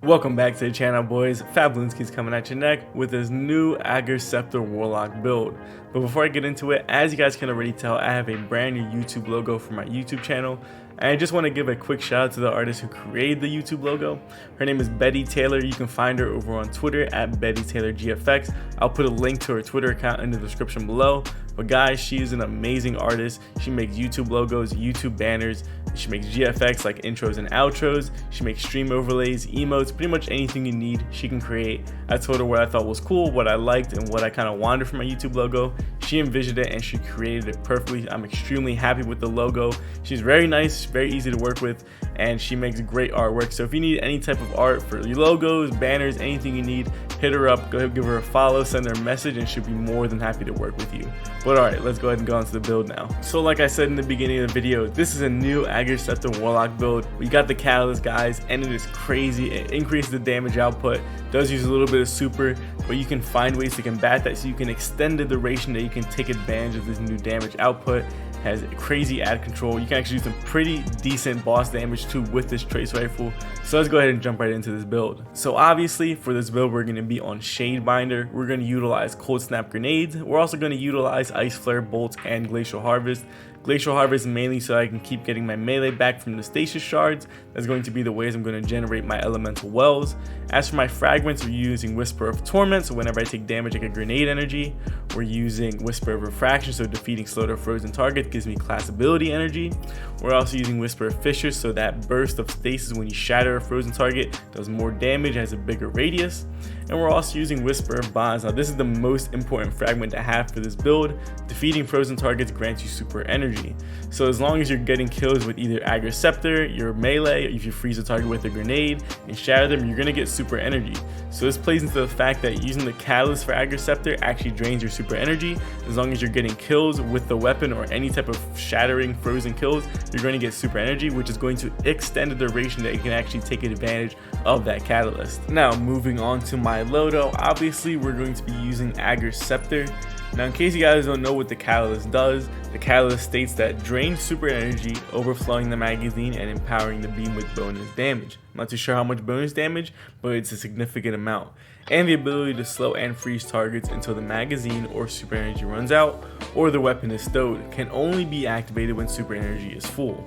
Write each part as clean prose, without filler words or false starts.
Welcome back to the channel, boys. Fablinski's coming at your neck with his new Ager Scepter Warlock build. But before I get into it, as you guys can already tell, I have a brand new YouTube logo for my YouTube channel. And I just want to give a quick shout out to the artist who created the YouTube logo. Her name is Betty Taylor. You can find her over on Twitter at BettyTaylorGFX. I'll put a link to her Twitter account in the description below. But guys, she is an amazing artist. She makes YouTube logos, YouTube banners. She makes GFX like intros and outros. She makes stream overlays, emotes, pretty much anything you need she can create. I told her what I thought was cool, what I liked, and what I kind of wanted from my YouTube logo. She envisioned it and she created it perfectly. I'm extremely happy with the logo. She's very nice, very easy to work with, and she makes great artwork. So if you need any type of art for your logos, banners, anything you need, hit her up, go ahead, give her a follow, send her a message, and she'll be more than happy to work with you. But alright, let's go ahead and go on to the build now. So like I said in the beginning of the video, this is a new Ager Scepter Warlock build. We got the catalyst, guys, and it is crazy. It increases the damage output, does use a little bit of super, but you can find ways to combat that so you can extend the duration that you can take advantage of this new damage output. Has crazy ad control. You can actually do some pretty decent boss damage too with this trace rifle. So let's go ahead and jump right into this build. So obviously for this build we're going to be on shadebinder. We're going to utilize cold snap grenades. We're also going to utilize ice flare bolts and glacial harvest. Glacial harvest mainly so I can keep getting my melee back from the stasis shards. That's going to be the ways I'm going to generate my elemental wells. As for my fragments, we're using Whisper of Torment, so whenever I take damage I get grenade energy. We're using Whisper of Refraction, so defeating slowed or frozen target gives me class ability energy. We're also using Whisper of Fissures, so that burst of stasis when you shatter a frozen target does more damage, has a bigger radius. And we're also using Whisper of Bonds. Now this is the most important fragment to have for this build. Defeating frozen targets grants you super energy. So as long as you're getting kills with either Ager Scepter, your melee, if you freeze a target with a grenade and shatter them, you're gonna get super energy. So this plays into the fact that using the catalyst for Ager Scepter actually drains your super energy. As long as you're getting kills with the weapon or any type of shattering frozen kills, you're going to get super energy, which is going to extend the duration that you can actually take advantage of that catalyst. Now moving on to my loadout, obviously we're going to be using Ager Scepter. Now in case you guys don't know what the catalyst does, the catalyst states that drains super energy, overflowing the magazine and empowering the beam with bonus damage. I'm not too sure how much bonus damage, but it's a significant amount. And the ability to slow and freeze targets until the magazine or super energy runs out or the weapon is stowed can only be activated when super energy is full.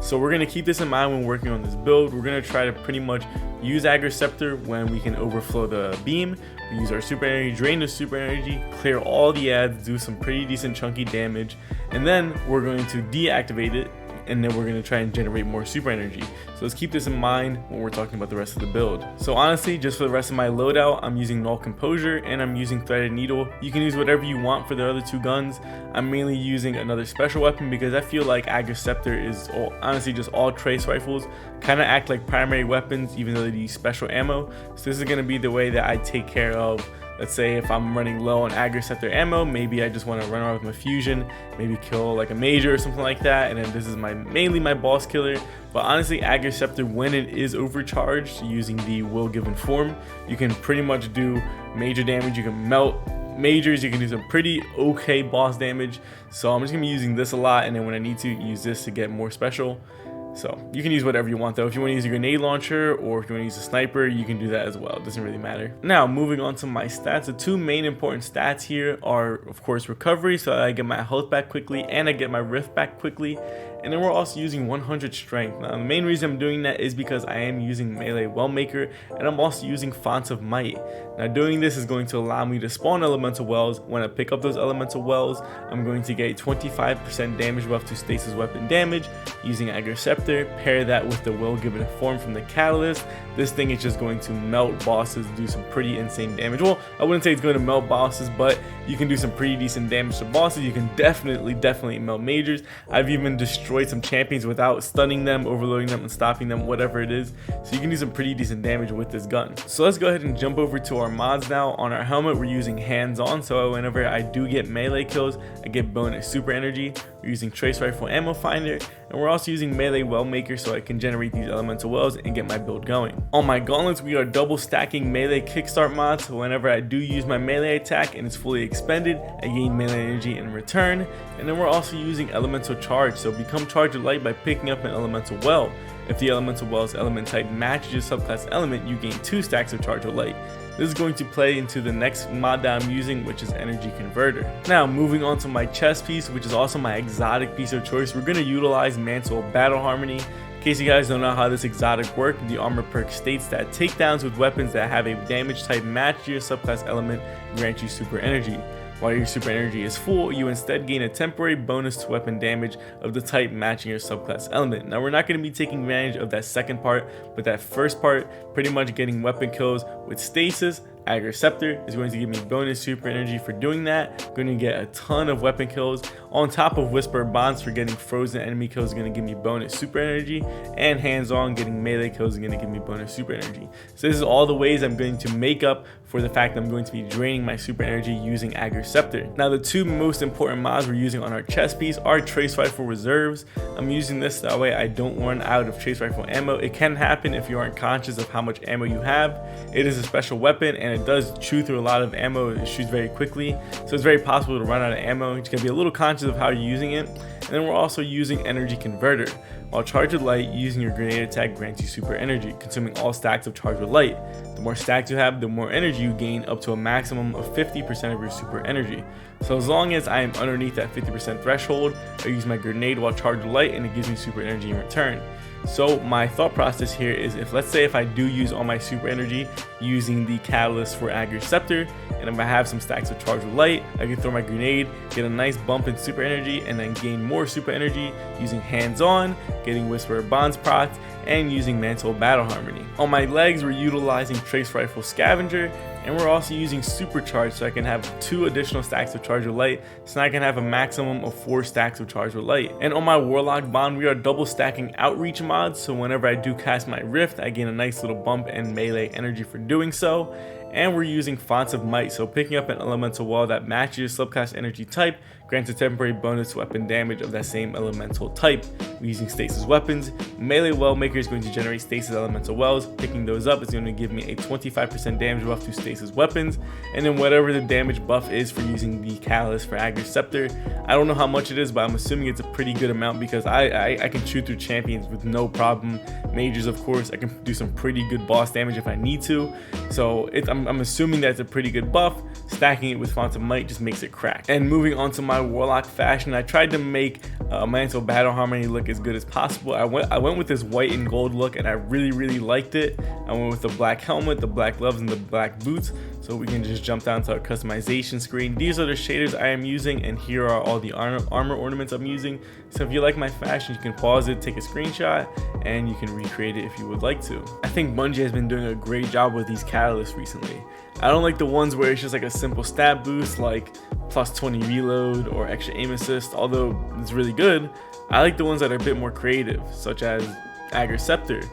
So we're going to keep this in mind when working on this build. We're going to try to pretty much use Ager Scepter when we can overflow the beam. We use our super energy, drain the super energy, clear all the ads, do some pretty decent chunky damage, and then we're going to deactivate it, and then we're going to try and generate more super energy. So let's keep this in mind when we're talking about the rest of the build. So honestly, just for the rest of my loadout, I'm using Null Composure and I'm using Threaded Needle. You can use whatever you want for the other two guns. I'm mainly using another special weapon because I feel like Ager Scepter is honestly just all trace rifles kind of act like primary weapons even though they use special ammo. So this is going to be the way that I take care of, let's say if I'm running low on Ager Scepter ammo, maybe I just want to run around with my fusion, maybe kill like a major or something like that, and then this is mainly my boss killer. But honestly, Ager Scepter, when it is overcharged using the will given form, you can pretty much do major damage, you can melt majors, you can do some pretty okay boss damage. So I'm just gonna be using this a lot, and then when I need to use this to get more special. So you can use whatever you want though. If you want to use a grenade launcher or if you want to use a sniper, you can do that as well. It doesn't really matter. Now moving on to my stats, the two main important stats here are of course recovery, so that I get my health back quickly and I get my rift back quickly. And then we're also using 100 strength. Now the main reason I'm doing that is because I am using melee well maker and I'm also using fonts of might. Now doing this is going to allow me to spawn elemental wells. When I pick up those elemental wells, I'm going to get 25% damage buff to stasis weapon damage using Ager Scepter. Pair that with the will given form from the catalyst. This thing is just going to melt bosses, do some pretty insane damage. Well, I wouldn't say it's going to melt bosses, but you can do some pretty decent damage to bosses. You can definitely melt majors. I've even destroyed some champions without stunning them, overloading them, and stopping them, whatever it is. So you can do some pretty decent damage with this gun. So let's go ahead and jump over to our mods now. On our helmet, we're using hands-on, so whenever I do get melee kills, I get bonus super energy. We're using trace rifle ammo finder, and we're also using melee well maker so I can generate these elemental wells and get my build going. On my gauntlets, we are double stacking melee kickstart mods, so whenever I do use my melee attack and it's fully expended, I gain melee energy in return. And then we're also using elemental charge, so become charged light by picking up an elemental well. If the elemental well's element type matches your subclass element, you gain 2 stacks of charge or light. This is going to play into the next mod that I'm using, which is energy converter. Now moving on to my chest piece, which is also my exotic piece of choice, we're going to utilize mantle battle harmony. In case you guys don't know how this exotic works, the armor perk states that takedowns with weapons that have a damage type match to your subclass element grant you super energy. While your super energy is full, you instead gain a temporary bonus to weapon damage of the type matching your subclass element. Now we're not going to be taking advantage of that second part, but that first part, pretty much getting weapon kills with Stasis, Ager Scepter is going to give me bonus super energy for doing that. Going to get a ton of weapon kills on top of Whisper Bonds for getting frozen enemy kills, going to give me bonus super energy, and hands-on getting melee kills is going to give me bonus super energy. So this is all the ways I'm going to make up for the fact that I'm going to be draining my super energy using Ager Scepter. Now the two most important mods we're using on our chest piece are Trace Rifle Reserves. I'm using this that way I don't run out of Trace Rifle ammo. It can happen if you aren't conscious of how much ammo you have. It is a special weapon and it does chew through a lot of ammo. It shoots very quickly, so it's very possible to run out of ammo. You gotta be a little conscious of how you're using it. And then we're also using energy converter. While charged with light, using your grenade attack grants you super energy, consuming all stacks of charged with light. The more stacks you have, the more energy you gain, up to a maximum of 50% of your super energy. So as long as I am underneath that 50% threshold, I use my grenade while charged with light and it gives me super energy in return. So my thought process here is, if let's say if I do use all my super energy using the catalyst for Ager Scepter, and if I have some stacks of charged with light, I can throw my grenade, get a nice bump in super energy, and then gain more super energy using hands-on, getting Whisper Bonds procs, and using Mantle Battle Harmony. On my legs, we're utilizing Trace Rifle Scavenger, and we're also using Supercharge, so I can have 2 additional stacks of charge with light, so now I can have a maximum of 4 stacks of charge with light. And on my Warlock bond, we are double stacking Outreach mods, so whenever I do cast my Rift, I gain a nice little bump in melee energy for doing so. And we're using Fonts of Might, so picking up an elemental wall that matches your subclass energy type grants a temporary bonus to weapon damage of that same elemental type. We're using stasis weapons. Melee well maker is going to generate stasis elemental wells. Picking those up is going to give me a 25% damage buff to stasis weapons, and then whatever the damage buff is for using the catalyst for Ager Scepter. I don't know how much it is, but I'm assuming it's a pretty good amount because I can shoot through champions with no problem. Mages, of course, I can do some pretty good boss damage if I need to. So I'm assuming that's a pretty good buff. Stacking it with Fonts of Might just makes it crack. And moving on to my Warlock fashion, I tried to make Mantle Battle Harmony look as good as possible. I went with this white and gold look and I really liked it. I went with the black helmet, the black gloves, and the black boots. So we can just jump down to our customization screen. These are the shaders I am using, and here are all the armor ornaments I'm using. So if you like my fashion, you can pause it, take a screenshot, and you can recreate it if you would like to. I think Bungie has been doing a great job with these catalysts recently. I don't like the ones where it's just like a simple stat boost like plus 20 reload or extra aim assist, although it's really good. I like the ones that are a bit more creative, such as Ager Scepter,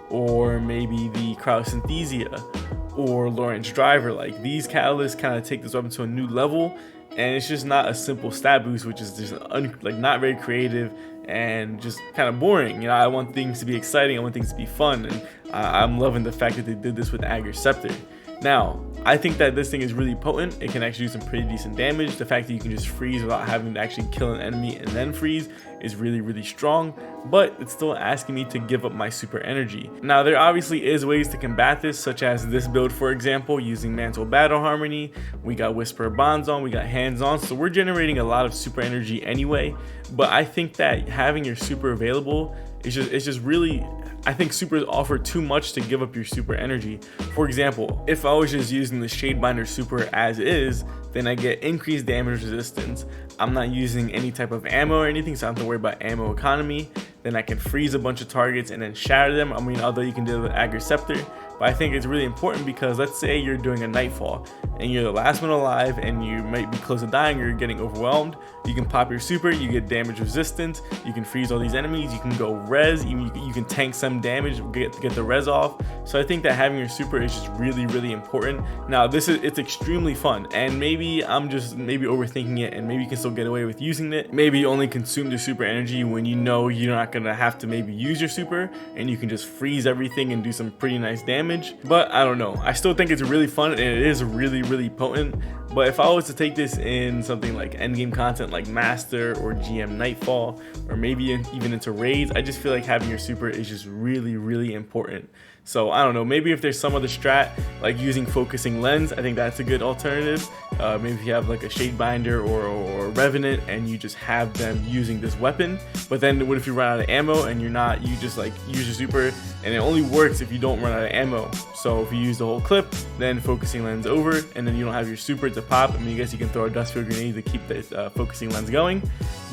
or maybe the Cryosynthesia, or Lawrence Driver. Like, these catalysts kind of take this weapon to a new level, and it's just not a simple stat boost, which is just like not very creative and just kind of boring. You know, I want things to be exciting, I want things to be fun, and I'm loving the fact that they did this with Ager Scepter. Now, I think that this thing is really potent. It can actually do some pretty decent damage. The fact that you can just freeze without having to actually kill an enemy and then freeze is really strong, but it's still asking me to give up my super energy. Now, there obviously is ways to combat this, such as this build, for example, using Mantle Battle Harmony. We got Whisper Bonds on, we got hands on, so we're generating a lot of super energy anyway. But I think that having your super available is just really, I think supers offer too much to give up your super energy. For example, if I was just using the shadebinder super as is, then I get increased damage resistance. I'm not using any type of ammo or anything, so I don't have to worry about ammo economy. Then I can freeze a bunch of targets and then shatter them. I mean, although you can do it with Ager Scepter, but I think it's really important because let's say you're doing a nightfall and you're the last one alive and you might be close to dying, you're getting overwhelmed. You can pop your super, you get damage resistance, you can freeze all these enemies, you can go res, even you can tank some damage, get the res off. So I think that having your super is just really important. Now it's extremely fun, and maybe I'm just overthinking it, and maybe you can still get away with using it. Maybe you only consume the super energy when you know you're not gonna have to maybe use your super, and you can just freeze everything and do some pretty nice damage. But I don't know, I still think it's really fun and it is really potent, But if I was to take this in something like endgame content like Master or GM Nightfall, or maybe even into raids, I just feel like having your super is just really important. So I don't know, maybe if there's some other strat like using focusing lens, I think that's a good alternative. Maybe if you have like a shadebinder or revenant and you just have them using this weapon, but then what if you run out of ammo and you just like use your super and it only works if you don't run out of ammo. So if you use the whole clip, then focusing lens over, and then you don't have your super to pop. I mean, I guess you can throw a dust field grenade to keep the focusing lens going,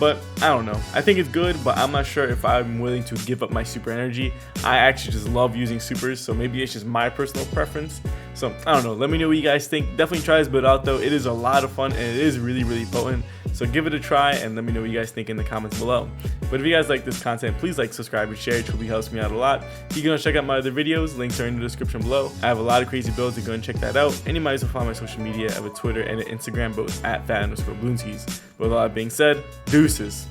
but I don't know. I think it's good, but I'm not sure if I'm willing to give up my super energy. I actually just love using supers, so maybe it's just my personal preference. So I don't know, let me know what you guys think. Definitely try this build out though. It is a lot of fun and it is really potent. So give it a try and let me know what you guys think in the comments below. But if you guys like this content, please like, subscribe, and share. It truly helps me out a lot. You can go check out my other videos. Links are in the description below. I have a lot of crazy builds, so go and check that out. And you might as well follow my social media. I have a Twitter and an Instagram, both at @fat_balloonskis. With all that being said, deuces.